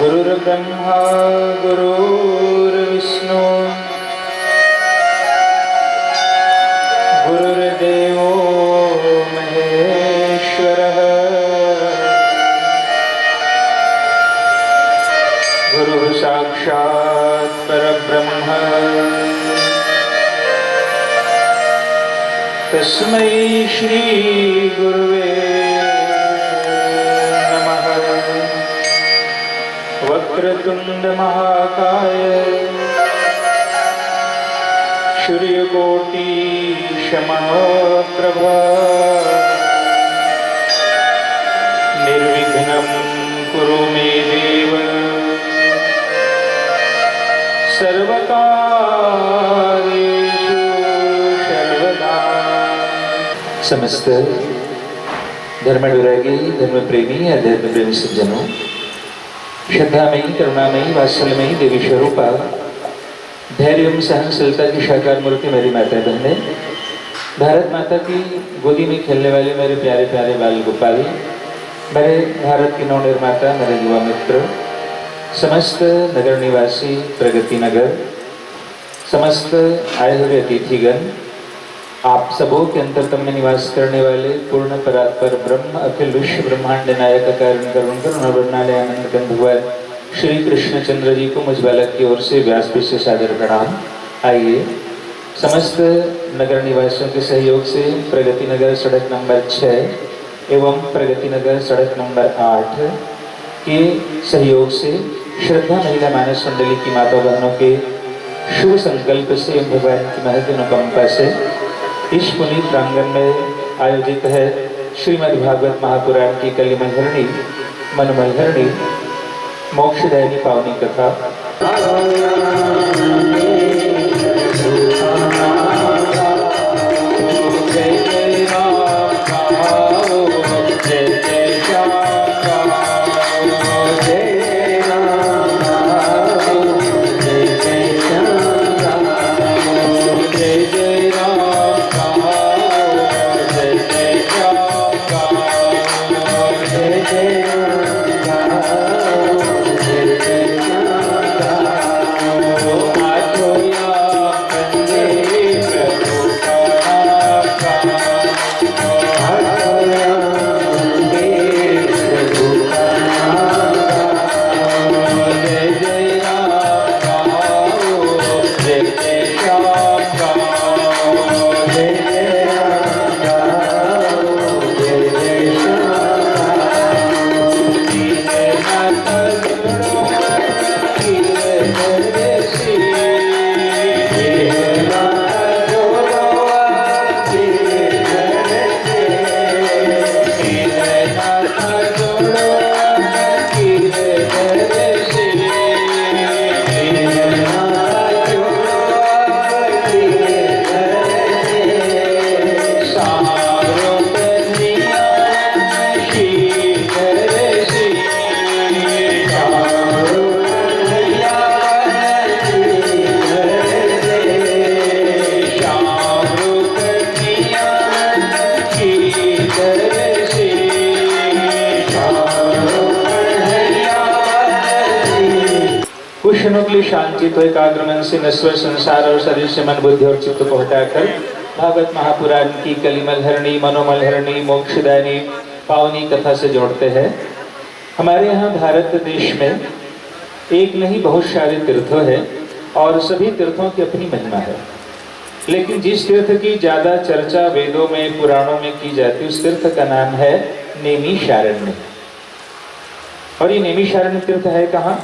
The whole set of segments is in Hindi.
गुरुर्ब्रह्मा गुरुर्विष्णु गुरुर्देवो महेश्वरः गुरुः साक्षात् परब्रह्म तस्मै श्री गुरुवे वक्रतुंड महाकाय सूर्यकोटि समप्रभा निर्विघ्नं कुरु मे देव सर्वकार्येषु सर्वदा। समस्त धर्मानुरागी धर्म प्रेमी अध्यात्म प्रेमी सज्जनों, श्रद्धामयी करुणामयी वात्सल्यमयी देवी स्वरूपा धैर्य एवं सहनशीलता की साकार मूर्ति मेरी माता बहने, भारत माता की गोदी में खेलने वाले मेरे प्यारे प्यारे बाल गोपाल, मेरे भारत के नव निर्माता, मेरे युवा मित्र, समस्त नगर निवासी प्रगति नगर, समस्त आए हुए अतिथिगण, आप सबों के अंतरतम में निवास करने वाले पूर्ण परात्पर ब्रह्म अखिल विश्व ब्रह्मांड नायक कारण करुण करुणावर्णालय आनंद कंद भगवान श्री कृष्णचंद्र जी को मुझ बालक की ओर से व्यासपीठ से सादर प्रणाम। आइए समस्त नगर निवासियों के सहयोग से प्रगति नगर सड़क नंबर 6 एवं प्रगति नगर सड़क नंबर 8 के सहयोग से श्रद्धा महिला मानस मंडली की माता बहनों के शुभ संकल्प से भगवान की महत्व अनुकंपा से इस पुनीत प्रांगण में आयोजित है श्रीमद् भागवत महापुराण की कलिमलहरणी मनमलहरणी मोक्षदायिनी पावनी कथा। शांति तो एकाग्र मन से नश्वर संसार और शरीर से मन बुद्धि और चित्त को हटाकर भागवत महापुराण की कलिमल हरणी मनोमल हरणी मोक्षदायिनी पावनी कथा से जोड़ते हैं। हमारे यहाँ भारत देश में एक नहीं बहुत सारे तीर्थ है और सभी तीर्थों की अपनी महिमा है, लेकिन जिस तीर्थ की ज्यादा चर्चा वेदों में पुराणों में की जाती है उस तीर्थ का नाम है नैमिषारण्य। और ये नैमिषारण्य तीर्थ है कहाँ?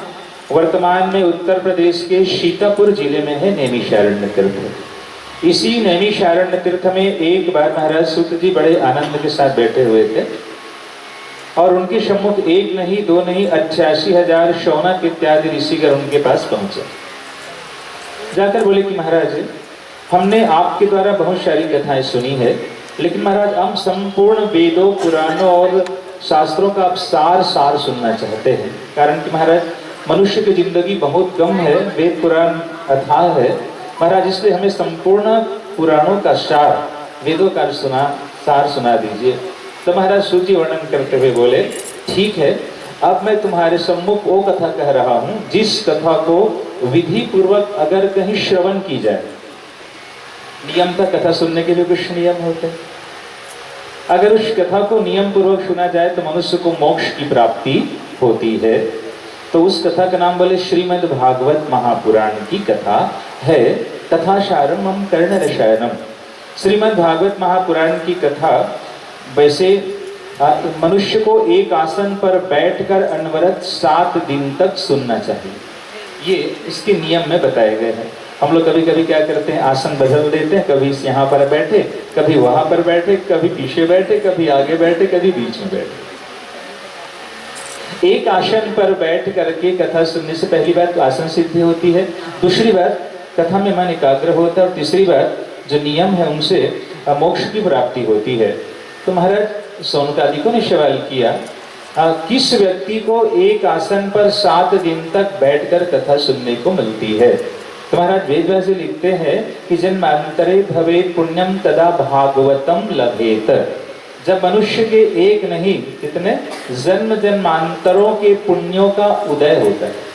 वर्तमान में उत्तर प्रदेश के सीतापुर जिले में है नैमिषारण्य तीर्थ। इसी नैमिषारण्य तीर्थ में एक बार महाराज सूत जी बड़े आनंद के साथ बैठे हुए थे और उनके सम्मुख एक नहीं दो नहीं 88,000 शौनक इत्यादि ऋषिगण उनके पास पहुंचे। जाकर बोले कि महाराज हमने आपके द्वारा बहुत सारी कथाएं सुनी है, लेकिन महाराज हम संपूर्ण वेदों पुराणों और शास्त्रों का आप सार सुनना चाहते हैं। कारण कि महाराज मनुष्य की जिंदगी बहुत कम है, वेद पुराण अथाह है महाराज, इसलिए हमें संपूर्ण पुराणों का सार वेदों का सार सुना दीजिए। तो महाराज सूची वर्णन करते हुए बोले ठीक है, अब मैं तुम्हारे सम्मुख वो कथा कह रहा हूँ जिस कथा को विधि पूर्वक अगर कहीं श्रवण की जाए। नियम का कथा सुनने के लिए कुछ नियम होते हैं, अगर उस कथा को नियम पूर्वक सुना जाए तो मनुष्य को मोक्ष की प्राप्ति होती है। तो उस कथा का नाम बोले श्रीमद् भागवत महापुराण की कथा है। कथा सारम कर्ण रसायनम। श्रीमद् भागवत महापुराण की कथा वैसे मनुष्य को एक आसन पर बैठकर अनवरत 7 दिन तक सुनना चाहिए, ये इसके नियम में बताए गए हैं। हम लोग कभी कभी क्या करते हैं, आसन बदल देते हैं, कभी यहाँ पर बैठे कभी वहां पर बैठे, कभी पीछे बैठे कभी आगे बैठे कभी बीच में बैठे। एक आसन पर बैठ करके कथा सुनने से पहली बात तो आसन सिद्धि होती है, दूसरी बात कथा में मन एकाग्र होता है और तीसरी बात जो नियम है उनसे मोक्ष की प्राप्ति होती है। तो महाराज सोनकादिकों ने सवाल किया किस व्यक्ति को एक आसन पर 7 दिन तक बैठकर कथा सुनने को मिलती है? तो महाराज वेद व्यास लिखते हैं कि जन्मांतरे भवे पुण्यम तदा भागवतम लभेत। जब मनुष्य के एक नहीं कितने जन्म जन्मांतरों के पुण्यों का उदय होता है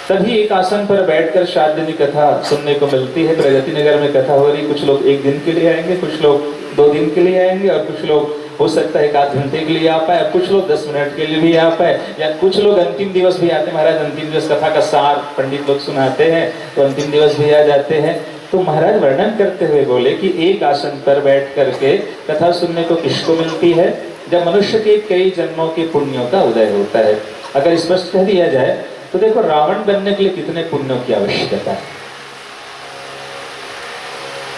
तभी एक आसन पर बैठकर 7 दिन की कथा सुनने को मिलती है। प्रगति नगर में कथा हो रही, कुछ लोग 1 दिन के लिए आएंगे, कुछ लोग 2 दिन के लिए आएंगे और कुछ लोग हो सकता है 1 घंटे के लिए आ पाए, कुछ लोग 10 मिनट के लिए भी आ पाए, या कुछ लोग अंतिम दिवस भी आते हैं। महाराज अंतिम दिवस कथा का सार पंडित लोग सुनाते हैं तो अंतिम दिवस भी आ जाते हैं। तो महाराज वर्णन करते हुए बोले कि एक आसन पर बैठ करके कथा सुनने को किसको मिलती है? जब मनुष्य के कई जन्मों के पुण्यों का उदय होता है। अगर स्पष्ट कह दिया जाए तो देखो रावण बनने के लिए कितने पुण्यों की आवश्यकता है।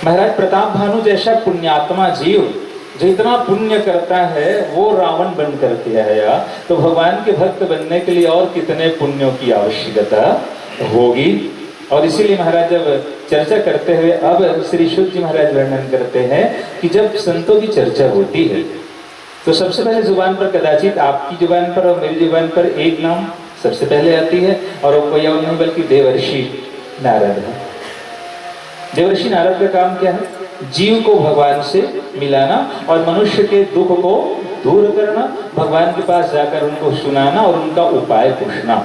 महाराज प्रताप भानु जैसा पुण्यात्मा जीव जो इतना पुण्य करता है वो रावण बन करके आया, तो भगवान के भक्त बनने के लिए और कितने पुण्यों की आवश्यकता होगी। और इसीलिए महाराज जब चर्चा करते हुए अब श्री शुद्ध जी महाराज वर्णन करते हैं कि जब संतों की चर्चा होती है तो सबसे पहले जुबान पर कदाचित आपकी जुबान पर और मेरी जुबान पर एक नाम सबसे पहले आती है और वो कोई और नहीं बल्कि देवर्षि नारद है। देवर्षि नारद का काम क्या है? जीव को भगवान से मिलाना और मनुष्य के दुख को दूर करना, भगवान के पास जाकर उनको सुनाना और उनका उपाय पूछना।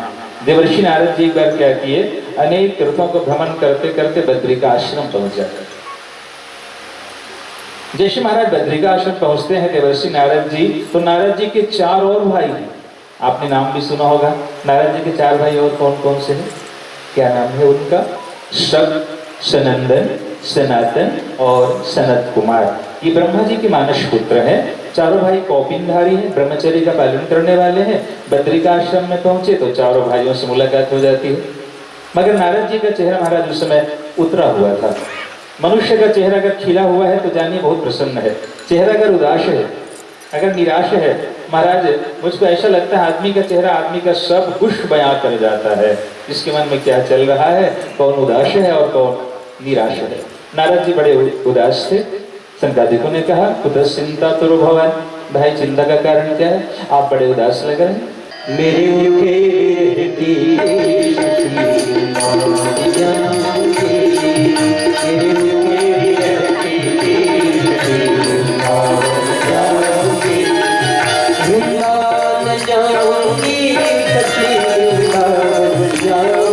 देवर्षि नारद जी एक बार क्या किए, अनेक तीर्थों को भ्रमण करते करते बद्रिका आश्रम पहुंच जाते। जैसे महाराज बद्रिका आश्रम पहुंचते हैं देवर्षि नारद जी, तो नारद जी के 4 और भाई हैं, आपने नाम भी सुना होगा। नारद जी के 4 भाई और कौन कौन से हैं? क्या नाम है उनका? शक, सनंदन, सनातन और सनत कुमार। ये ब्रह्मा जी के मानस पुत्र हैं। चारों भाई कौपिनधारी हैं, ब्रह्मचर्य का पालन करने वाले हैं। बद्रिका आश्रम में पहुंचे तो चारों भाइयों से मुलाकात हो जाती है। मगर नारद जी का चेहरा महाराज उस समय उतरा हुआ था। मनुष्य का चेहरा अगर खिला हुआ है तो जानिए बहुत प्रसन्न है, चेहरा अगर उदास है, अगर निराश है, महाराज मुझको ऐसा लगता है आदमी का चेहरा आदमी का सब कुछ बयां कर जाता है, जिसके मन में क्या चल रहा है, कौन उदास है और कौन निराश है। नारद जी बड़े उदास थे। संकादिकों ने कहा कुतः चिंता तुरु भवान, भाई चिंता का कारण क्या है? आप बड़े उदास लग रहे हैं। मेरे वृंदावन जाऊंगी सखी वृंदावन जाऊंगी।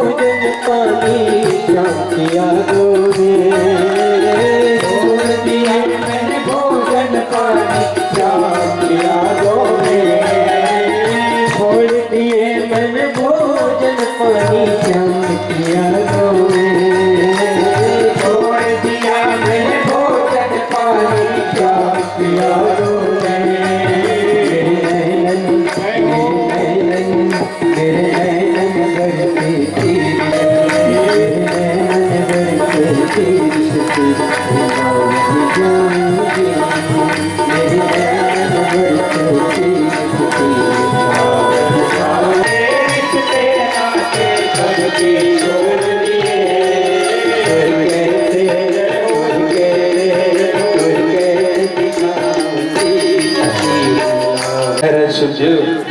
भोजन पानी श्याम की यादों में। छोड़ दिए मैंने भोजन पानी श्याम की यादों में। छोड़ दिए मैंने भोजन पानी श्याम की यादों में। छोड़ दिया मैंने भोजन पानी श्याम की यादों में।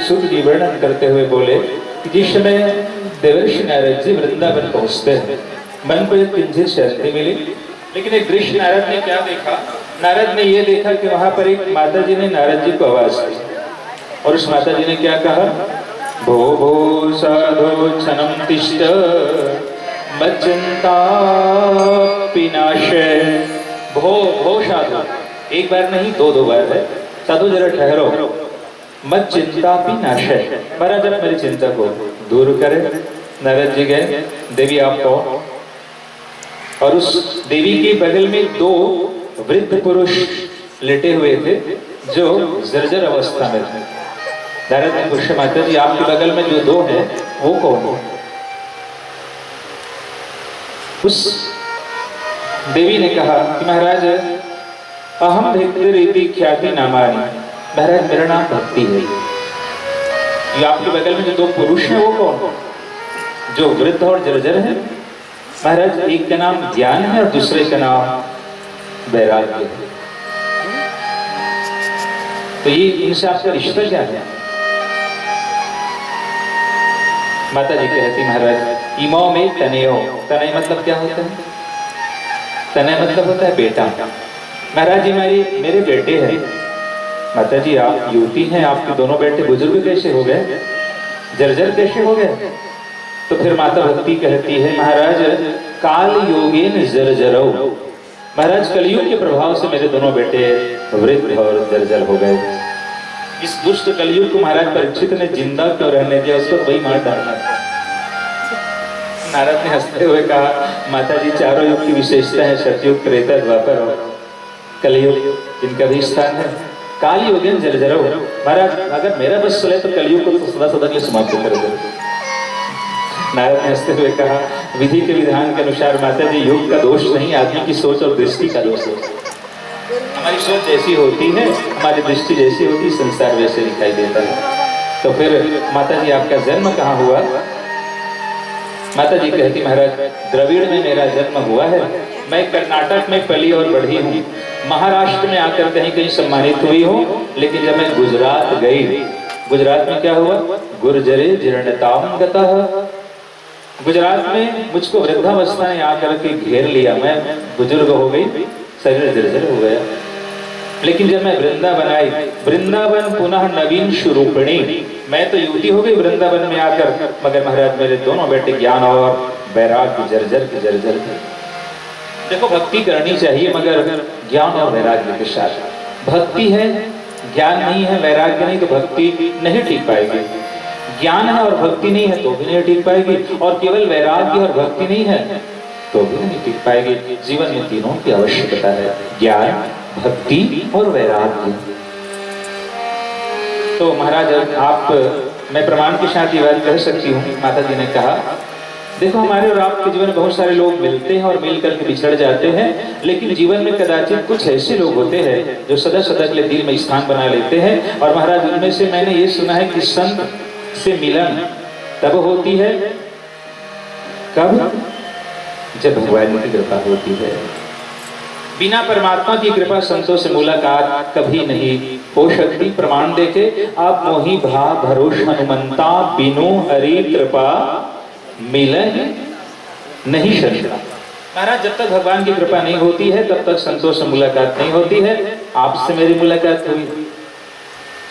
सुख की वर्णन करते हुए बोले कि जिस समय देवर्षि नारद जी वृंदावन पहुंचते हैं मन को एक किंचित शांति मिली। लेकिन एक दृश्य नारद ने क्या देखा, नारद ने ये देखा कि वहां पर एक माता जी ने नारद जी को आवाज दी और उस माता जी ने क्या कहा, भो भो साधो क्षणम तिष्ठ मज्जंता पिनाशय। भो भो साधो, एक बार नहीं दो बार है, साधु जरा ठहरो, मत चिंता भी नाशय, महाराज जरा मेरी चिंता को दूर करे। नारद जी गए, देवी आप कहो, और उस देवी के बगल में दो वृद्ध पुरुष लेटे हुए थे जो जर्जर अवस्था में थे। नारद ने पूछा, माता जी आपके बगल में जो दो हैं वो कौन है? उस देवी ने कहा कि महाराज अहम भक्ति रीति ख्याति नामानी, महाराज मेरा नाम भक्ति है। ये आपके बगल में जो दो पुरुष हैं वो कौन, जो वृद्ध और जर्जर है? महाराज एक का नाम ज्ञान है और दूसरे का नाम वैराग्य है। तो ये इनसे आपका रिश्ता क्या है? माता जी कहती, महाराज इमो में तनयो, तनय मतलब क्या होता है? तनय मतलब होता है बेटा। महाराज जी मेरे बेटे हैं। माता जी आप युवती हैं, आपके दोनों बेटे बुजुर्ग कैसे हो गए, जर्जर कैसे हो गए? तो फिर माता भक्ति कहती है, महाराज काल योगेन जर्जरौ, महाराज कलयुग के प्रभाव से मेरे दोनों बेटे वृद्ध और जर्जर हो गए। इस दुष्ट कलयुग को महाराज परीक्षित ने जिंदा क्यों रहने दिया, उसको वही मार डालना। नारद ने हंसते हुए कहा, माता जी चारों युग की विशेषता है, सतयुग त्रेता द्वापर और कलयुग, इनका भी स्थान है। काल योगेन जर्जरौ, महाराज अगर मेरा बस चले तो कलयुग को तो सदा सदा के लिए समाप्त कर दो। नारद ने हंसते हुए कहा, विधि के विधान के अनुसार माता जी युग का दोष नहीं, आदमी की सोच और दृष्टि का दोष है। हमारी सोच जैसी होती है, हमारी दृष्टि जैसी होती है, संसार वैसे दिखाई देता है। तो फिर माता जी आपका जन्म कहाँ हुआ? माता जी कहती, महाराज द्रविड़ में मेरा जन्म हुआ है, मैं कर्नाटक में पली और बढ़ी हूँ, महाराष्ट्र में आकर कहीं कहीं सम्मानित हुई हूँ, लेकिन जब मैं गुजरात गई, गुजरात में क्या हुआ? गुर्जरे जीर्णताम गतः, गुजरात में मुझको वृद्धावस्था ने आकर के घेर लिया, मैं बुजुर्ग हो गई, शरीर जर्जर हो गया। लेकिन जब मैं वृंदावन आई, वृंदावन पुनः नवीन शुरूपणी, मैं तो युवती हो गई वृंदावन में आकर, मगर महाराज मेरे दोनों बेटे ज्ञान और वैराग्य जर्जर के जर्जर थे। देखो भक्ति करनी चाहिए मगर ज्ञान और वैराग्य के साथ। भक्ति है, ज्ञान नहीं है, वैराग्य नहीं तो भक्ति नहीं टिक पाएगी। ज्ञान है और भक्ति नहीं है तो भी नहीं टिक पाएगी, और केवल वैराग्य और भक्ति नहीं है तो भी नहीं टिक पाएगी। जीवन में तीनों की आवश्यकता है, ज्ञान, भक्ति और वैराग्य। तो महाराज आप, मैं प्रमाण के साथ ये बात कह सकती हूँ, माता जी ने कहा, देखो हमारे और आपके जीवन में बहुत सारे लोग मिलते हैं और मिल करके बिछड़ जाते हैं, लेकिन जीवन में कदाचित कुछ ऐसे लोग होते हैं जो सदा सदा के लिए दिल में स्थान बना लेते हैं। और महाराज उनमें से मैंने ये सुना है कि संत से मिलन तब होती है, कब? जब भगवान की कृपा होती है। बिना परमात्मा की कृपा संतों से मुलाकात कभी नहीं हो सकती। प्रमाण देखे आप, मोहि भा भरोस हनुमंता, बिनु हरि कृपा मिलन नहीं शंका। महाराज जब तक भगवान की कृपा नहीं होती है तब तक संतों से मुलाकात नहीं होती है। आपसे मेरी मुलाकात हुई,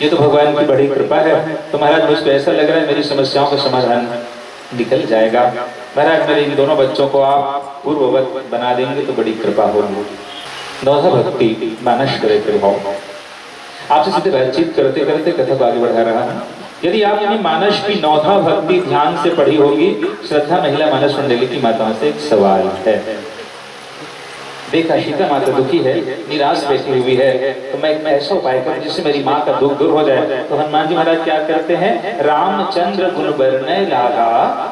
ये तो भगवान की बड़ी कृपा है। तो महाराज मुझको ऐसा लग रहा है मेरी समस्याओं का समाधान निकल जाएगा। महाराज मेरे इन दोनों बच्चों को आप पूर्ववत बना देंगे तो बड़ी कृपा होगी। नौधा भक्ति मानस करे प्रभाव। आपसे सीधे बातचीत करते करते कथा को आगे बढ़ा रहा हूँ। यदि आपने मानस की नौधा भक्ति ध्यान से पढ़ी होगी, श्रद्धा महिला मानस मंडली की माताओं से एक सवाल है। देखा सीता माता दुखी है, निराश बैठी हुई है, तो मैं एक ऐसा उपाय करूं जिससे मेरी माँ का दुख दूर हो जाए। तो हनुमान जी महाराज क्या करते हैं, रामचंद्र गुण बरनय लागा,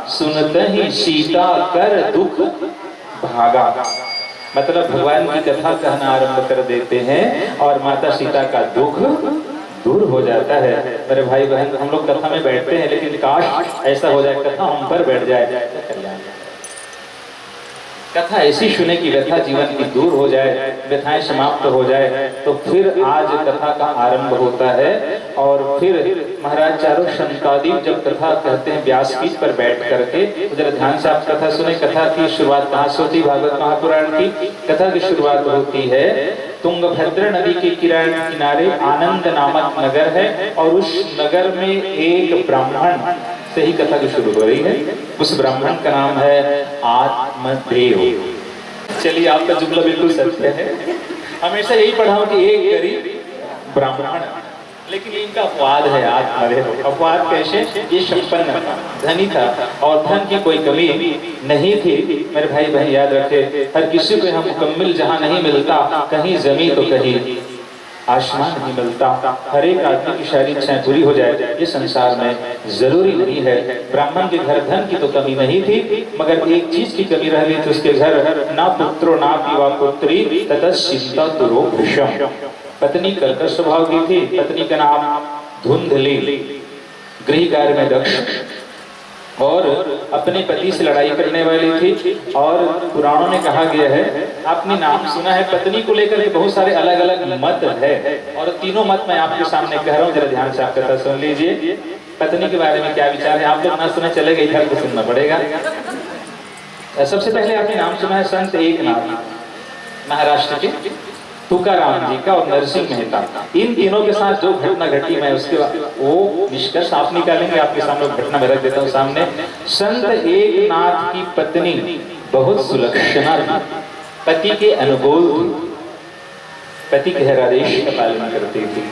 सुनत ही सीता कर दुख भागा। मतलब भगवान की कथा कहना आरंभ कर देते हैं और माता सीता का दुख दूर हो जाता है। मेरे भाई बहन, हम लोग कथा में बैठते हैं, लेकिन काश ऐसा हो जाए कथा हम पर बैठ जाए, कथा ऐसी सुने की व्यथा जीवन की दूर हो जाए, व्यथाएं समाप्त हो जाए। तो फिर आज कथा का आरंभ होता है और फिर महाराज चारों शंकादि जब कथा कहते हैं व्यासपीठ पर बैठ करके, तो जरा ध्यान से आप कथा सुने। कथा की शुरुआत कहाँ से होती है? भागवत महापुराण की कथा की शुरुआत होती है तुंगभद्रा नदी के किनारे आनंद नामक नगर है और उस नगर में एक ब्राह्मण से ही कथा की शुरू हो रही है। उस ब्राह्मण का नाम है आत्मदेव। चलिए, आपका जुमला बिल्कुल सत्य है। हमेशा यही पढ़ा हूं कि एक गरीब ब्राह्मण, लेकिन इनका अपवाद है आत्मदेव। अपवाद कैसे? ये संपन्न था, धनी था और धन की कोई कमी नहीं थी। मेरे भाई बहन याद रखे, हर किसी को यहाँ मुकम्मिल जहाँ नहीं मिलता, कहीं जमीन तो कहीं आसमान नहीं मिलता। हर एक आदमी की सारी इच्छाएं पूरी हो जाए, ये संसार में जरूरी नहीं है। ब्राह्मण के घर धन की तो कमी नहीं थी, मगर एक चीज की कमी रह गई थी उसके घर, ना पुत्रो ना पीवा पुत्री तथा चिंता तुरो भृशम। पत्नी कर्कश स्वभाव की थी। पत्नी का नाम धुंधली, गृह कार्य में दक्ष और अपने पति से लड़ाई करने वाली थी। और पुराणों में कहा गया है, आपने नाम सुना है, पत्नी को लेकर के बहुत सारे अलग अलग मत है और तीनों मत मैं आपके सामने कह रहा हूँ, जरा ध्यान से आप कथा सुन लीजिए। पत्नी के बारे में क्या विचार है, आप लोग ना सुना चले गए, इधर को सुनना पड़ेगा। सबसे पहले आपने नाम सुना है संत एकनाथ, महाराष्ट्र के तुकाराम जी का और नरसिंह मेहता। इन तीनों के साथ जो घटना घटी, मैं उसके बाद वो निष्कर्ष आप निकालेंगे, आपके सामने घटना में रख देता हूँ सामने। संत एकनाथ की पत्नी बहुत सुलक्षणा थी, पति के अनुकूल थी, पति के हर आदेश का पालन करती थी।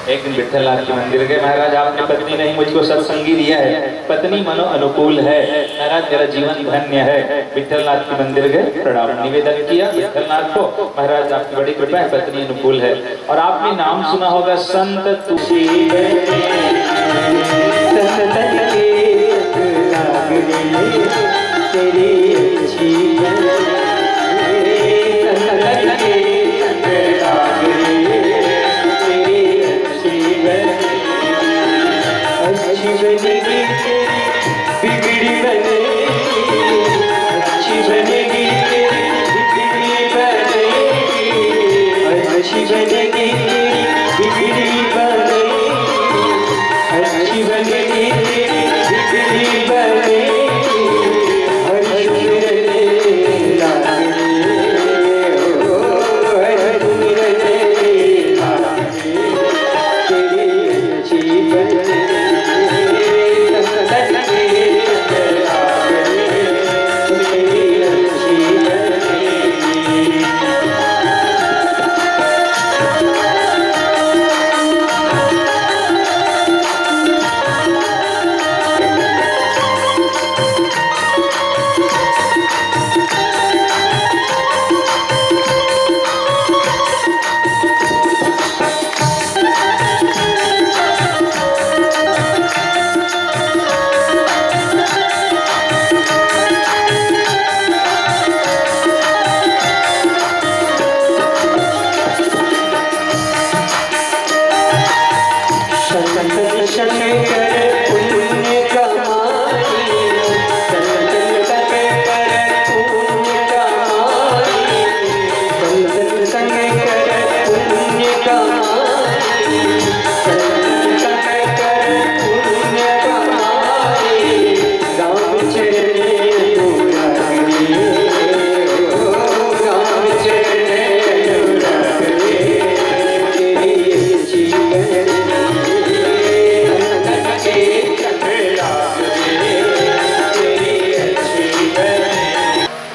एक दिन विठलनाथ के मंदिर गए, महाराज आपने पत्नी नहीं मुझको सत्संगी दिया है, पत्नी मनो अनुकूल है, महाराज मेरा जीवन धन्य है। विठलनाथ के मंदिर गए, प्रणाम निवेदन किया विठलनाथ को, महाराज आपकी बड़ी कृपा है, पत्नी अनुकूल है। और आपने नाम सुना होगा संत तुलसी,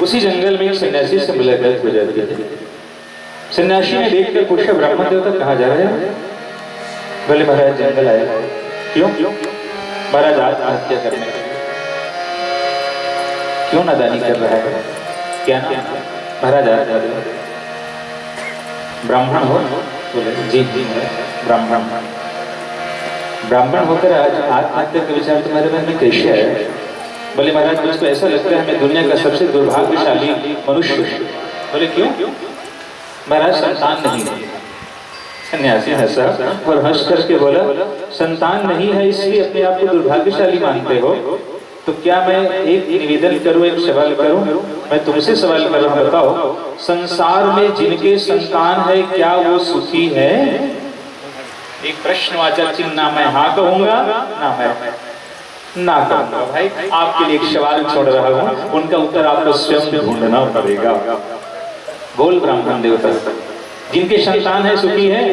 उसी जंगल में एक सन्यासी से मुलाकात हो जाती है। सन्यासी ने देखकर पूछा, ब्राह्मण देवता कहाँ जा रहे हैं? बोले महाराज जंगल आया। क्यों? महाराज आत्महत्या करने के लिए। क्यों नादानी कर रहा है? क्या नाम? महाराज आत्महत्या। ब्राह्मण हो? बोले जी जी ब्राह्मण। ब्राह्मण होकर आज आत्महत्या का विचार तुम्हारे मन में कैसे आया? बोले महाराज मुझको ऐसा लगता है मैं दुनिया का सबसे दुर्भाग्यशाली मनुष्य। बोले क्यों? महाराज संतान नहीं है। सन्यासी हंसा और हंस करके बोला, संतान नहीं है इसलिए अपने आप को दुर्भाग्यशाली मानते हो? तो क्या मैं एक निवेदन करूं, एक सवाल करूं? मैं तुमसे सवाल कर रहा हूं, बताओ संसार में जिनके संतान है क्या वो सुखी है? एक प्रश्नवाचक चिन्ह, ना मैं हाँ कहूंगा ना मैं ना कहूंगा। भाई आपके लिए एक सवाल छोड़ रहा हूं, उनका उत्तर आपको स्वयं ढूंढना पड़ेगा। बोल ब्राह्मण देवता, जिनके संतान है सुखी है?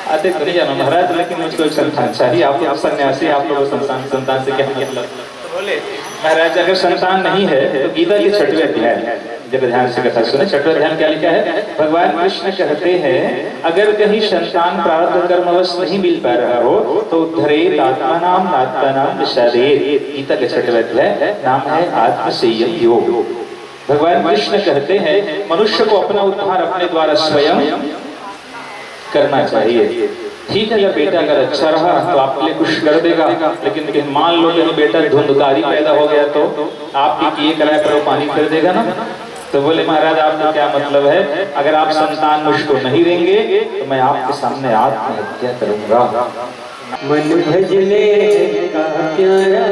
आते तो नहीं जाना महाराज, लेकिन मुझको एक संतान चाहिए। आप सन्यासी, आप लोगों को संतान से क्या मतलब? तो बोले महाराज अगर संतान नहीं है तो गीता के 6वें अध्याय, जब ध्यान से कथा सुने, 6वें अध्याय क्या लिखा है? भगवान कृष्ण कहते हैं अगर कहीं संतान प्रारब्ध कर्मवश नहीं मिल पा रहा हो तो धरेत आत्मानाम नात्मानाम विषादेत। गीता के 6वें अध्याय, नाम है आत्मसंयम योग। भगवान कृष्ण कहते हैं मनुष्य को अपना उद्धार अपने द्वारा स्वयं करना चाहिए। ठीक है, अगर बेटा अगर अच्छा रहा तो आपके लिए कुछ कर देगा, लेकिन मान लो कि बेटा धुंधकारी पैदा हो गया तो आपके किए कराए पर वो पानी कर देगा ना। तो बोले महाराज आपका क्या मतलब है? अगर आप संतान मुझको नहीं देंगे तो मैं आपके सामने आत्महत्या करूंगा। मन भजने का प्यारा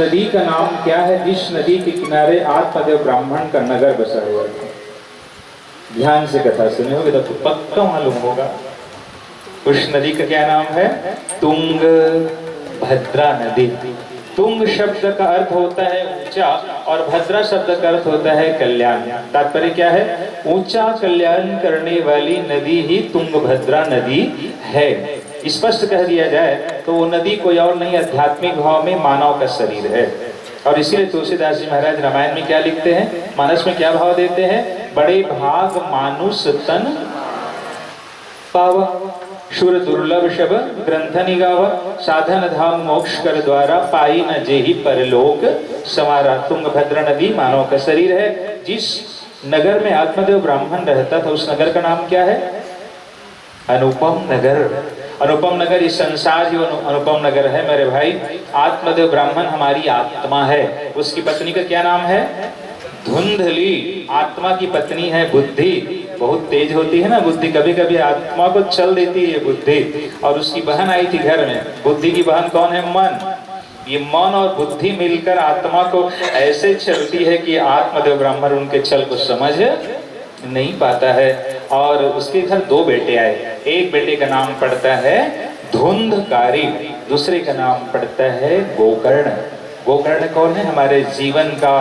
नदी का नाम क्या है जिस नदी के किनारे आत्मदेव ब्राह्मण का नगर बसा हुआ था? ध्यान से कथा सुने होगे तो पक्का मालूम होगा। उस नदी का क्या नाम है? तुंग भद्रा नदी। तुंग शब्द का अर्थ होता है ऊंचा और भद्रा शब्द का अर्थ होता है कल्याण। तात्पर्य क्या है? ऊंचा कल्याण करने वाली नदी ही तुंगभद्रा नदी है। स्पष्ट कह दिया जाए तो वो नदी कोई और नहीं, आध्यात्मिक भाव में मानव का शरीर है। और इसीलिए तुलसीदास जी महाराज रामायण में क्या लिखते हैं, मानस में क्या भाव देते हैं? बड़े भाग मानुष तन पावा, शुर दुर्लभ शब ग्रंथ निगावा, साधन धाम मोक्ष कर द्वारा पाई न जेहि परलोक समारा। तुंगभद्रा नदी मानव का शरीर है। जिस नगर में आत्मदेव ब्राह्मण रहता था उस नगर का नाम क्या है? अनुपम नगर। अनुपम नगर, इस संसार ही अनुपम नगर है मेरे भाई। आत्मदेव ब्राह्मण हमारी आत्मा है। उसकी पत्नी का क्या नाम है? धुंधली। आत्मा की पत्नी है बुद्धि। बहुत तेज होती है ना बुद्धि, कभी कभी आत्मा को चल देती है बुद्धि। और उसकी बहन आई थी घर में। बुद्धि की बहन कौन है? मन। ये मन और बुद्धि मिलकर आत्मा को ऐसे चलती है कि आत्मदेव ब्राह्मण उनके चल को समझ नहीं पाता है। और उसके घर दो बेटे आए। एक बेटे का नाम पड़ता है धुंधकारी, दूसरे का नाम पड़ता है गोकर्ण। गोकर्ण कौन है? हमारे जीवन का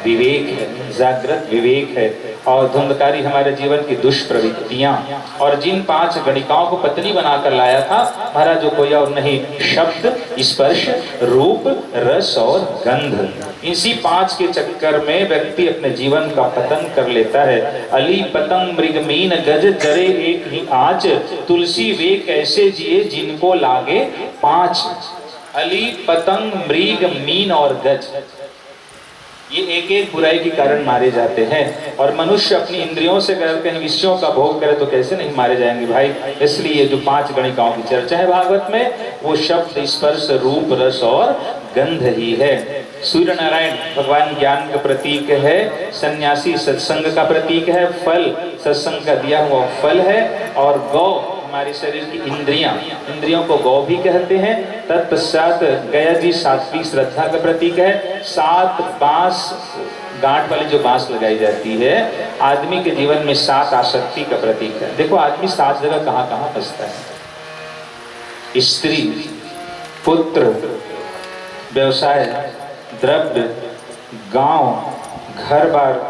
विवेक है, जागृत विवेक है। और धुंधकारी हमारे जीवन की दुष्प्रवृत्तियां। और जिन 5 गणिकाओं को पत्नी बनाकर लाया था महाराज, जो कोई और नहीं, शब्द, स्पर्श, रूप, रस और गंध। इसी 5 के चक्कर में व्यक्ति अपने जीवन का पतन कर लेता है। अली पतंग मृग मीन गज जरे एक ही आँच, तुलसी वे कैसे जिए जिनको लागे 5। अली पतंग मृग मीन और गज, ये एक एक बुराई के कारण मारे जाते हैं। और मनुष्य अपनी इंद्रियों से अगर कहीं विषयों का भोग करे तो कैसे नहीं मारे जाएंगे भाई। इसलिए जो 5 गणिकाओं की चर्चा है भागवत में, वो शब्द, स्पर्श, रूप, रस और गंध ही है। सूर्य नारायण भगवान ज्ञान का प्रतीक है। सन्यासी सत्संग का प्रतीक है। फल सत्संग का दिया हुआ फल है। और गौ हमारे शरीर की इंद्रियों को गौ भी कहते हैं। तत्पश्चात गया जी सात्विक श्रद्धा का प्रतीक है। 7 बांस, गांठ वाली जो बांस लगाई जाती है, आदमी के जीवन में 7 आसक्ति का प्रतीक है। देखो आदमी 7 जगह कहाँ कहाँ फंसता है। स्त्री, पुत्र, व्यवसाय, द्रव्य, गांव, घर बार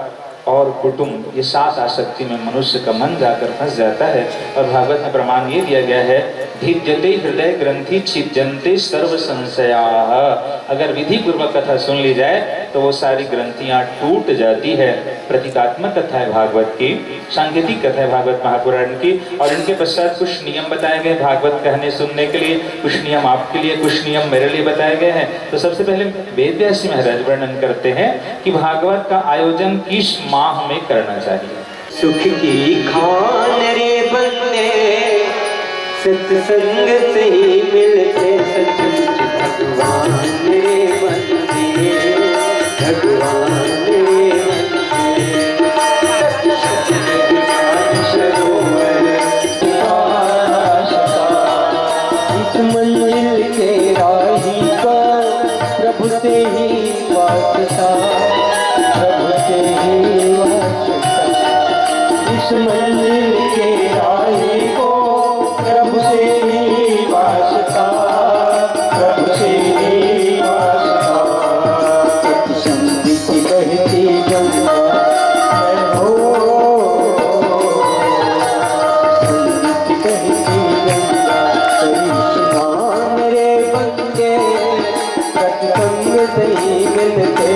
और कुटुंब, ये 7 आसक्ति में मनुष्य का मन जाकर फंस जाता है। और भागवत में प्रमाण ये दिया गया है, भिद्यते हृदय ग्रंथि छिद्यन्ते सर्व संशयाः। अगर विधि पूर्वक कथा सुन ली जाए तो वो सारी ग्रंथियां टूट जाती है। प्रतीकात्मक कथा है भागवत की, सांकेतिक कथा है भागवत महापुराण की। और इनके पश्चात कुछ नियम बताए गए भागवत कहने सुनने के लिए, कुछ नियम आपके लिए, कुछ नियम मेरे लिए बताए गए हैं। तो सबसे पहले वेद व्यास महाराज वर्णन करते हैं कि भागवत का आयोजन किस माह में करना चाहिए। सुख की खान रे बंदे, सत्संग से ही मिलते सचमुच भगवान रे बंदे, भगवान रे इस मंजिल के राही का प्रभु से ही वास्ता, प्रभु से ही वास्ता। इस मंजिल के राही को प्रभु से ही वास्ता, प्रभु से ही वास्ता। सत्संग की बहती गंगा हो, संगीत की बहती गंगा करिश्मान रे बंदे, सत्संग से ही मिलते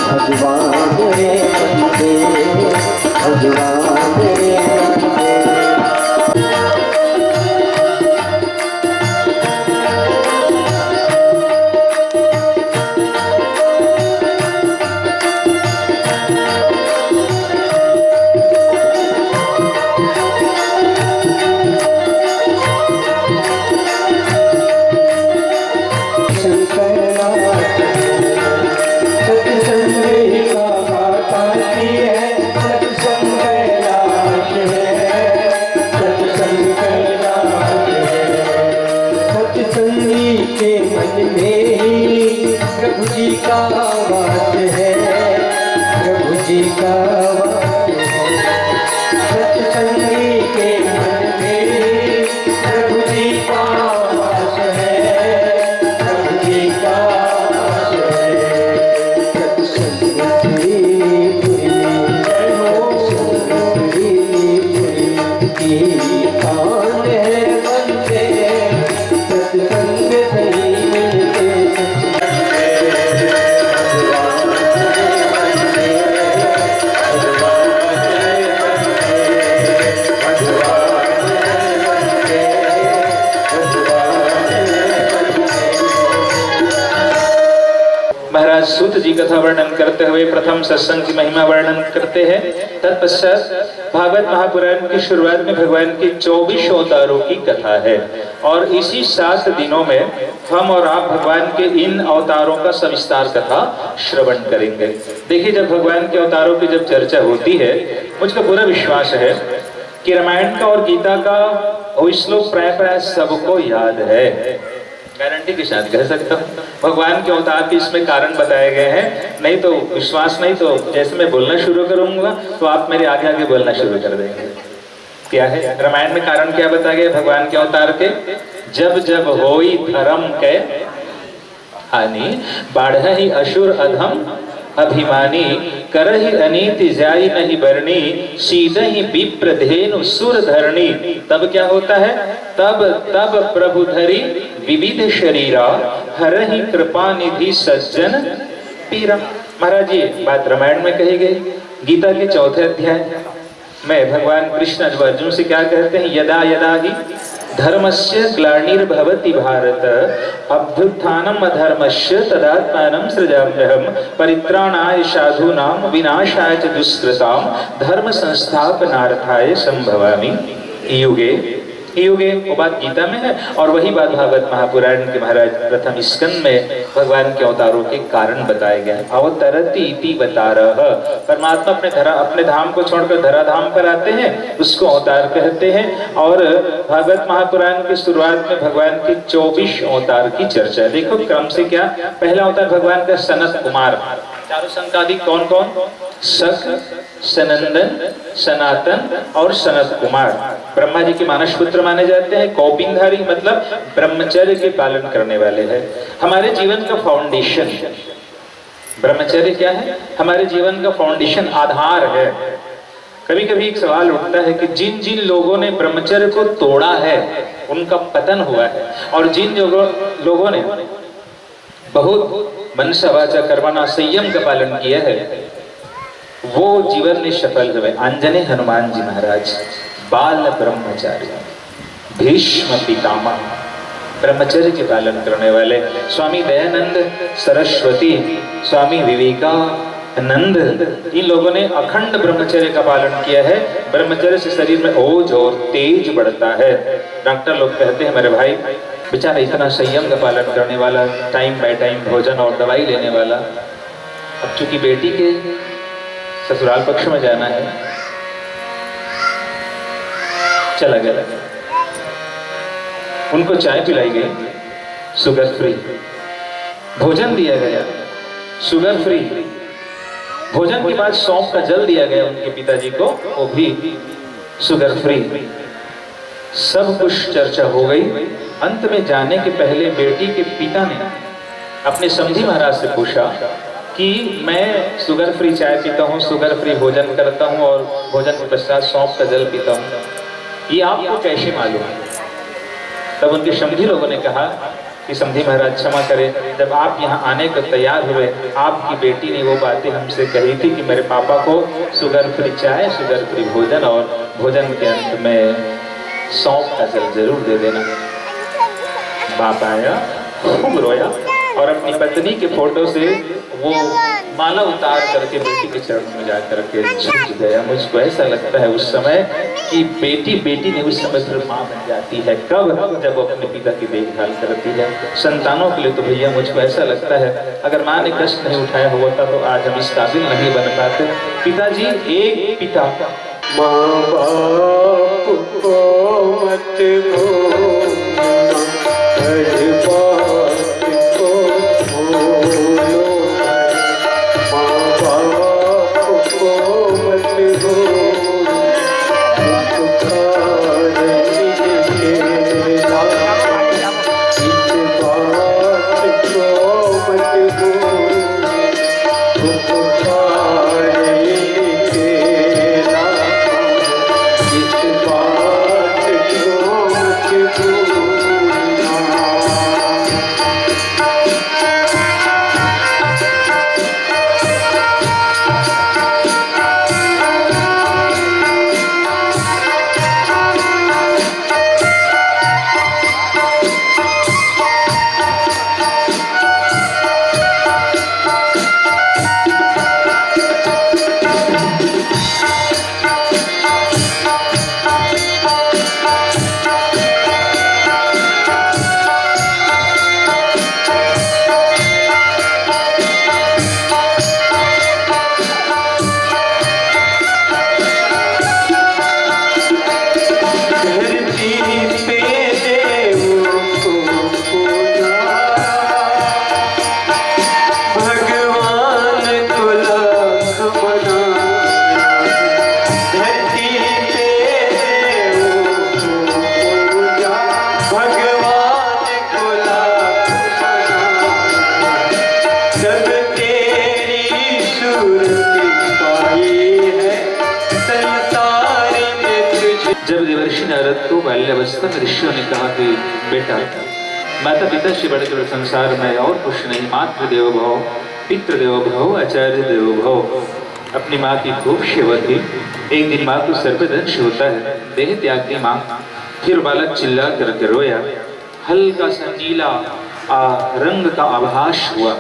भगवान रे बंदे, भगवान रे बंदे। सत्संग का माता की है, सत्संग कैलाश प्रभु जी का वास है, प्रभु जी का वास है। सत्संगी के मन में प्रभु जी का वास है, प्रभु जी का वास है। सत्संगी महाराज सूत जी कथा वर्णन करते हुए प्रथम सत्संग की महिमा वर्णन करते हैं। तत्पश्चात भागवत महापुराण की शुरुआत में भगवान के 24 अवतारों की कथा है और इसी 7 दिनों में हम और आप भगवान के इन अवतारों का सविस्तार कथा श्रवण करेंगे। देखिए, जब भगवान के अवतारों की जब चर्चा होती है, मुझको पूरा विश्वास है कि रामायण का और गीता का वो श्लोक प्राय सबको याद है। गारंटी के साथ कह सकता हूँ, भगवान के अवतार के इसमें कारण बताए गए हैं। नहीं तो विश्वास नहीं तो जैसे मैं बोलना शुरू करूंगा तो आप मेरे आगे आगे बोलना शुरू कर देंगे। क्या है रामायण में कारण, क्या बताया गया भगवान के अवतार के? जब जब होई धर्म के हानि, बाढ़हि असुर अधम अभिमानी, करहि अनीति जाई नहीं बरनी, सीधहि विप्र धेनु सुर धरणी। तब क्या होता है? तब तब प्रभु धरी विविध शरीरा, हरहि कृपा निधि सज्जन पीरा। महाराज ये बात रामायण में कही गई। गीता के 4थे अध्याय में भगवान कृष्ण अर्जुन से क्या कहते हैं? यदा यदा ही धर्मस्य ग्लानिर्भवति भारत, अभ्युत्थानम् अधर्मस्य तदात्मानं सृजाम्यहम्, परित्राणाय साधूनां विनाशाय च दुष्कृतां, धर्म संस्थापनार्थाय संभवामि युगे युगे। वो बात गीता में है और वही बात भागवत महापुराण के महाराज प्रथम स्कंद में भगवान के अवतारों के कारण बताए गए। अवतरति इति अवतारः, परमात्मा अपने धाम को छोड़कर धराधाम पर आते हैं, उसको अवतार कहते हैं। और भागवत महापुराण की शुरुआत में भगवान के 24 अवतार की चर्चा है। देखो क्रम से क्या, पहला अवतार भगवान का सनत कुमार। चारों संतादि कौन कौन? सक, सनंदन, सनातन और सनत कुमार। ब्रह्मा जी के मानस पुत्र माने जाते हैं। कौपिनधारी मतलब ब्रह्मचर्य के पालन करने वाले हैं। हमारे जीवन का फाउंडेशन ब्रह्मचर्य क्या है? हमारे जीवन का फाउंडेशन आधार है। कभी कभी एक सवाल उठता है कि जिन जिन लोगों ने ब्रह्मचर्य को तोड़ा है उनका पतन हुआ है, और जिन लोगों ने बहुत मनसा वाचा कर्मणा संयम का पालन किया है वो जीवन में सफल हुए। आंजनेय हनुमान जी महाराज बाल ब्रह्मचारी, भीष्म पितामह ब्रह्मचर्य के पालन करने वाले, स्वामी दयानंद सरस्वती, स्वामी विवेकानंद, इन लोगों ने अखंड ब्रह्मचर्य का पालन किया है। ब्रह्मचर्य से शरीर में ओज और तेज बढ़ता है। डॉक्टर लोग कहते हैं मेरे भाई बेचारा इतना संयम का पालन करने वाला, टाइम बाय टाइम भोजन और दवाई लेने वाला, अब चूंकि बेटी के ससुराल पक्ष में जाना है, चला गया। उनको चाय पिलाई गई शुगर फ्री, भोजन दिया गया शुगर फ्री, भोजन के बाद सौंफ का जल दिया गया उनके पिताजी को, वो भी शुगर फ्री। सब कुछ चर्चा हो गई। अंत में जाने के पहले बेटी के पिता ने अपने समधी महाराज से पूछा कि मैं शुगर फ्री चाय पीता हूँ, शुगर फ्री भोजन करता हूँ और भोजन के पश्चात सौंफ का जल पीता हूँ, ये आपको कैसे मालूम? तब उनके समधी लोगों ने कहा कि समधी महाराज क्षमा करें, जब आप यहाँ आने को तैयार हुए आपकी बेटी ने वो बातें हमसे कही थी कि मेरे पापा को शुगर फ्री चाय, शुगर फ्री भोजन और भोजन के अंत में सौंफ का जल जरूर दे देना। बाप आया, खूब रोया और अपनी पत्नी के फोटो से वो माला उतार करके बेटी के चरण में जाकर के झुक गया। मुझको ऐसा लगता है उस समय कि बेटी ने उस समय फिर माँ बन जाती है। कब? जब वो अपने पिता की देखभाल करती है। संतानों के लिए तो भैया मुझको ऐसा लगता है अगर माँ ने कष्ट नहीं उठाया होता तो आज हम इस काबिल नहीं बन पाते। पिताजी एक पिता, माँ बाप को मत भूलना, हर बात को भूलना। अवस्था में ऋषियों ने कहा कि बेटा, माता पिता से बढ़कर संसार में और कुछ नहीं, मातृ देवो भव, पितृ देवो भव, आचार्य देवो भव। अपनी माँ की खूब सेवा की। एक दिन माँ को सर्पदंश होता है, देह त्याग दी माँ। फिर बालक चिल्ला करके रोया, हल्का सा नीला रंग का आभास हुआ।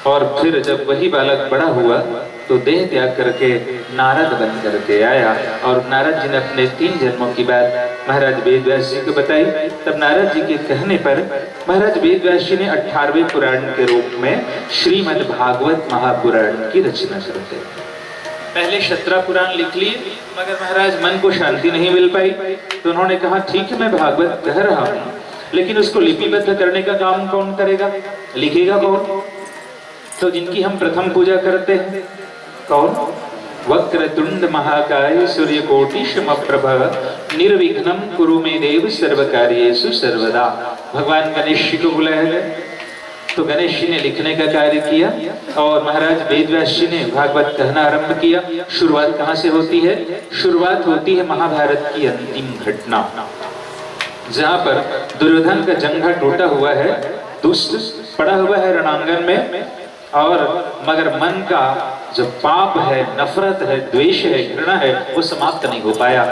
और फिर जब वही बालक बड़ा हुआ तो देह त्याग करके नारद बन करके आया। और नारद जी ने अपने 3 जन्मों की बात महाराज वेदव्यास जी को बताई। तब नारद जी के कहने पर महाराज वेदव्यास जी ने 18वें पुराण के रूप में श्रीमद् भागवत महापुराण की रचना करते हैं। पहले 17 पुराण लिख लिए, मगर महाराज मन को शांति नहीं मिल पाई, तो उन्होंने कहा ठीक है मैं भागवत कह रहा हूँ, लेकिन उसको लिपिबद्ध करने का काम कौन करेगा, लिखेगा कौन? तो जिनकी हम प्रथम पूजा करते हैं कौन? वक्रतुंड महाकाय सूर्यकोटि समप्रभ निर्विघ्नं कुरु मे देव सर्वकार्येषु सर्वदा। भगवान गणेश जी को बुलाया गया, तो गणेश जी ने लिखने का कार्य किया और महाराज वेदव्यास जी ने भागवत कहना आरंभ किया। शुरुआत कहाँ से होती है? शुरुआत होती है महाभारत की अंतिम घटना, जहाँ पर दुर्योधन का जंघा टूटा हुआ है, दुष्ट पड़ा हुआ है रणांगन में, और मगर मन का जो पाप है, नफरत है, द्वेष है, घृणा है, वो समाप्त नहीं हो पाया।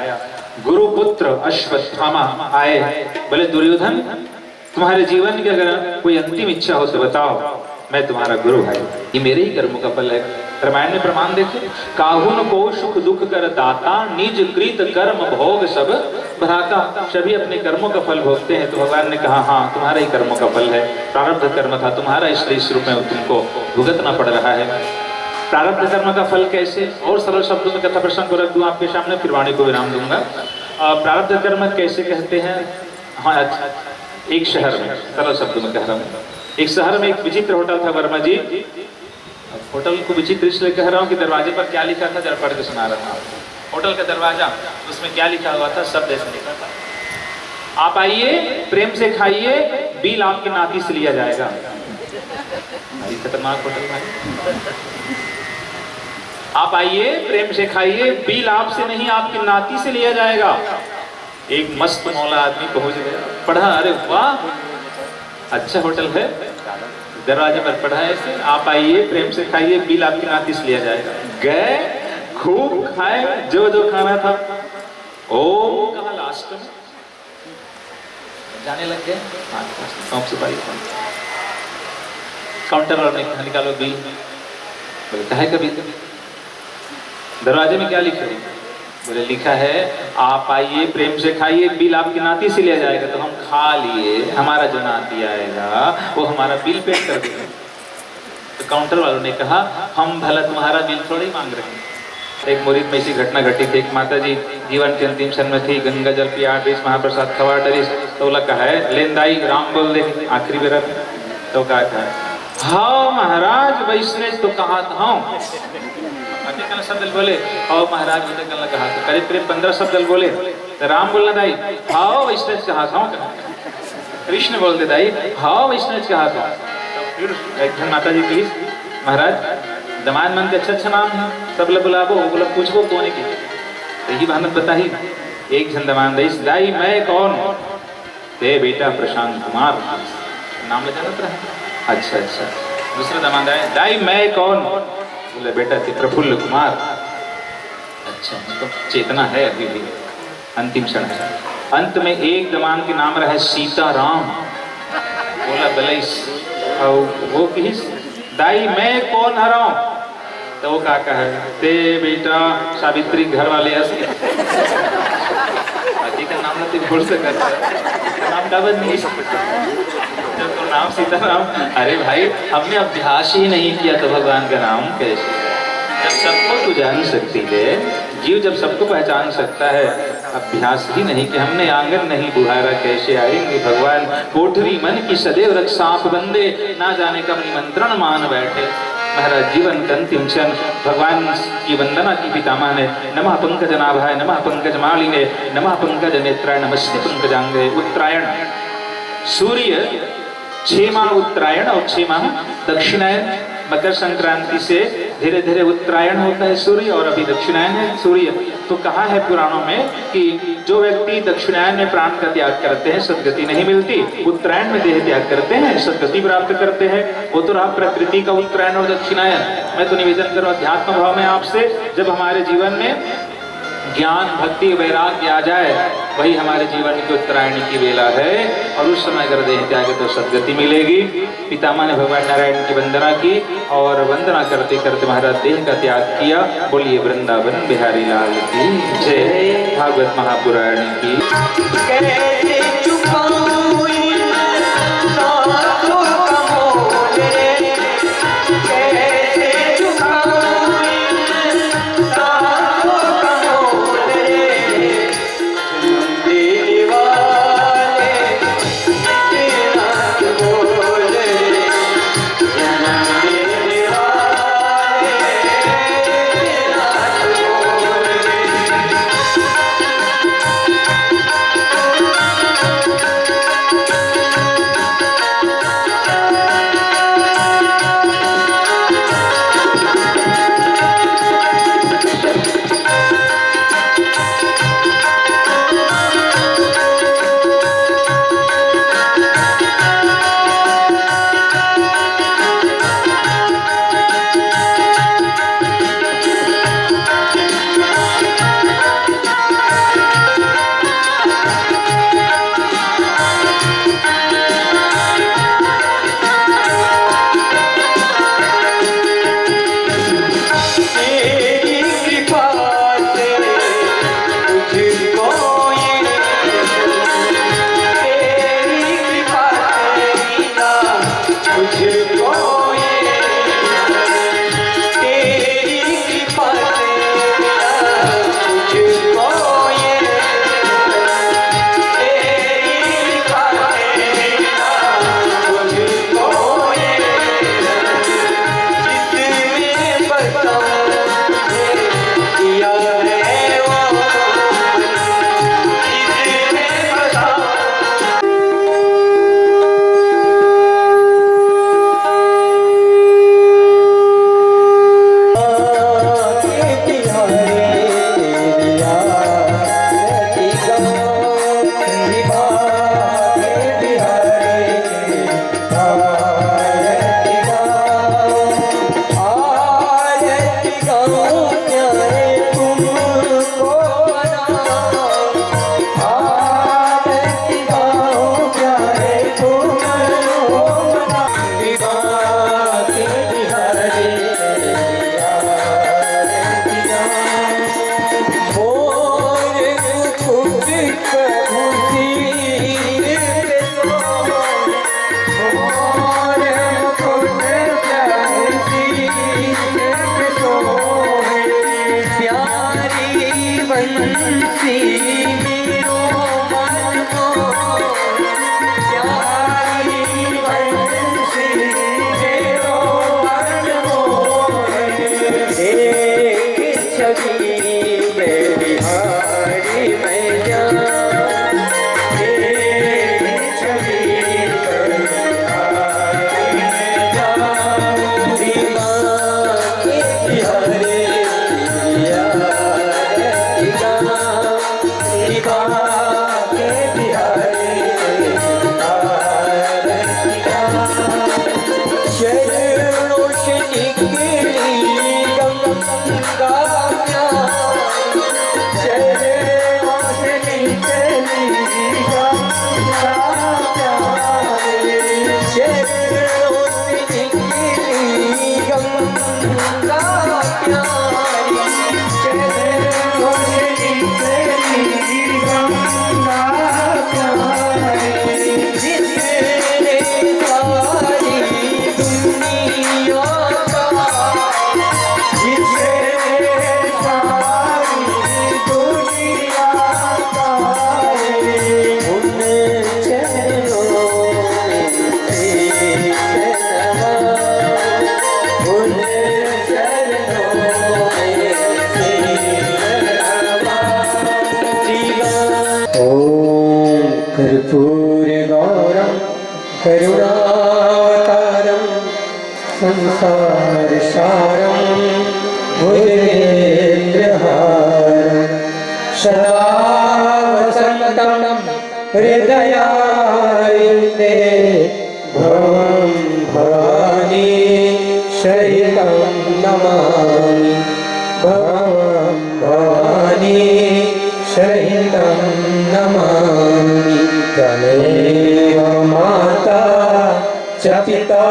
गुरुपुत्र अश्वत्थामा आए, बोले दुर्योधन तुम्हारे जीवन की अगर कोई अंतिम इच्छा हो तो बताओ, मैं तुम्हारा गुरु है, ये मेरे ही कर्मों का फल है। रामायण में प्रमाण देखे, काहुन को सुख दुख कर दाता, निज कृत कर्म भोग सब भ्राता। सभी अपने कर्मों का फल भोगते हैं, तो भगवान ने कहा हाँ तुम्हारा ही कर्मों का फल है, प्रारब्ध कर्म था तुम्हारा, इसलिए इस रूप में तुमको भुगतना पड़ रहा है। प्रारब्ध कर्म का फल कैसे? और सरल शब्दों में कथा प्रसंग को रख दूं आपके सामने, फिर वाणी को विराम दूंगा। प्रारब्ध कर्म कैसे कहते हैं? हाँ अच्छा, एक शहर में, सरल शब्दों में कह रहा हूँ, एक शहर में एक विचित्र होटल था वर्मा जी। होटल को विचित्र इसलिए कह रहा हूँ कि दरवाजे पर क्या लिखा था जरा पढ़ के सुना रहा था। होटल का दरवाजा, उसमें क्या लिखा हुआ था? शब्द ऐसे लिखा था, आप आइए प्रेम से खाइए, बिल आपके नाती से लिया जाएगा। खतरनाक होटल भाई। आप आइए प्रेम से खाइए, बिल आपसे नहीं आपकी नाती से लिया जाएगा। एक मस्त मौला आदमी पहुंच गया, पढ़ा, अरे वाह अच्छा होटल है, दरवाजे पर पढ़ा ऐसे, आप आइए प्रेम से खाइए, बिल आपकी नाती से लिया जाएगा। गए, खूब खाए जो जो खाना था। ओम कहा लास्ट में, जाने लग गए। काउंटर वाले ने निकालो बिल, बोले कहे का बिल? दरवाजे में क्या लिखा है? बोले लिखा है आप आइए प्रेम से खाइए, बिल आपकी नाती से लिया जाएगा। तो हम खा लिए, हमारा जो नाती आएगा वो हमारा बिल पे कर देगा। तो काउंटर वालों ने कहा हम भला तुम्हारा बिल थोड़ी मांग रहे हैं। एक मुरीद में ऐसी घटना घटी थी, एक माता जी जीवन के अंतिम क्षण में थी, गंगा जल पिया, महाप्रसाद खवा डरी, तो बोला कहा है लेनदाई राम बोल दे आखिरी बेरा। तो कहा है हाँ महाराज वैष्णव तो कहा था शब्द बोले, और महाराज कहा था करीब करीब 15 शब्द बोले। तो राम बोलना दाई हाँ वैष्णव कहा था, कृष्ण बोलते दाई हाँ वैष्णव कहा था। तो फिर एक दिन माता जी प्लीज महाराज दमाद मन के अच्छा नाम है, सब लोग बुलाबो, वो बोला पूछबो कौन की, यही भानत बताही। एक जन दमान दाई मैं कौन? ते बेटा प्रशांत कुमार, नाम ले जानत रहे। अच्छा अच्छा। दूसरा दमान दाई मैं कौन? बोले बेटा थे प्रफुल्ल कुमार। अच्छा तो चेतना है अभी भी, अंतिम क्षण है। अंत में एक दमान के नाम रहे सीताराम। बोला बलैस वो किस दाई मैं कौन हराऊं? तो वो काका है ते बेटा सावित्री घर वाले ऐसे का नाम नहीं भूल सकता, नाम का नहीं सकता तो नाम सीताराम। अरे भाई हमने अभ्यास ही नहीं किया तो भगवान का नाम कैसे? जब सबको तू जान सकती है, जीव जब सबको पहचान सकता है, अभ्यास ही नहीं कि हमने आंगन नहीं बुहारा कैसे आएंगे भगवान? कोठरी मन की सदैव रक्षाप बंदे, ना जाने कब निमंत्रण मान बैठे। महाराज जीवन का अंतिम क्षण भगवान की वंदना की पितामह ने, नमः पंकज नाभाय नमः पंकज मालिने नमः पंकज नेत्राय नमस्ते पंकजांगे। उत्तरायण सूर्य 6 माह उत्तरायण और 6 माह दक्षिणायन, मकर संक्रांति से धीरे धीरे उत्तरायण होता है सूर्य और अभी दक्षिणायन है सूर्य। तो कहा है पुराणों में कि जो व्यक्ति दक्षिणायन में प्राण का त्याग करते हैं सदगति नहीं मिलती, उत्तरायण में देह त्याग करते हैं सदगति प्राप्त करते हैं। वो तो रहा प्रकृति का उत्तरायण और दक्षिणायन। मैं तो निवेदन करूं अध्यात्म भाव में आपसे, जब हमारे जीवन में ज्ञान भक्ति वैराग्य आ जाए वही हमारे जीवन की उत्तरायणी की वेला है। और उस समय अगर देह त्यागे तो सदगति मिलेगी। पितामह ने भगवान नारायण की वंदना की और वंदना करते करते महाराज देह का त्याग किया। बोलिए वृंदावन बिहारी लाल की जय। भागवत महापुराण की करुणावतारं संसारसारं नमामि भवं भवानी सहितं नमामि त्वमेव माता च पिता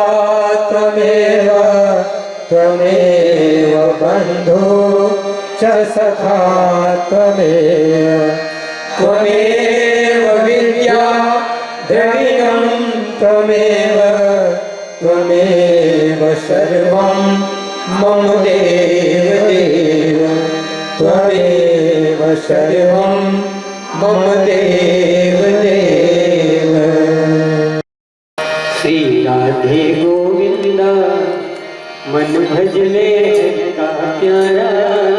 त्वमेव बन्धु च सखा त्वमेव विद्या द्रविणं त्वमेव सर्वं मम देव त्वमेव सर्वं मम देव श्री राधे गोविंदा मन भजले का प्यारा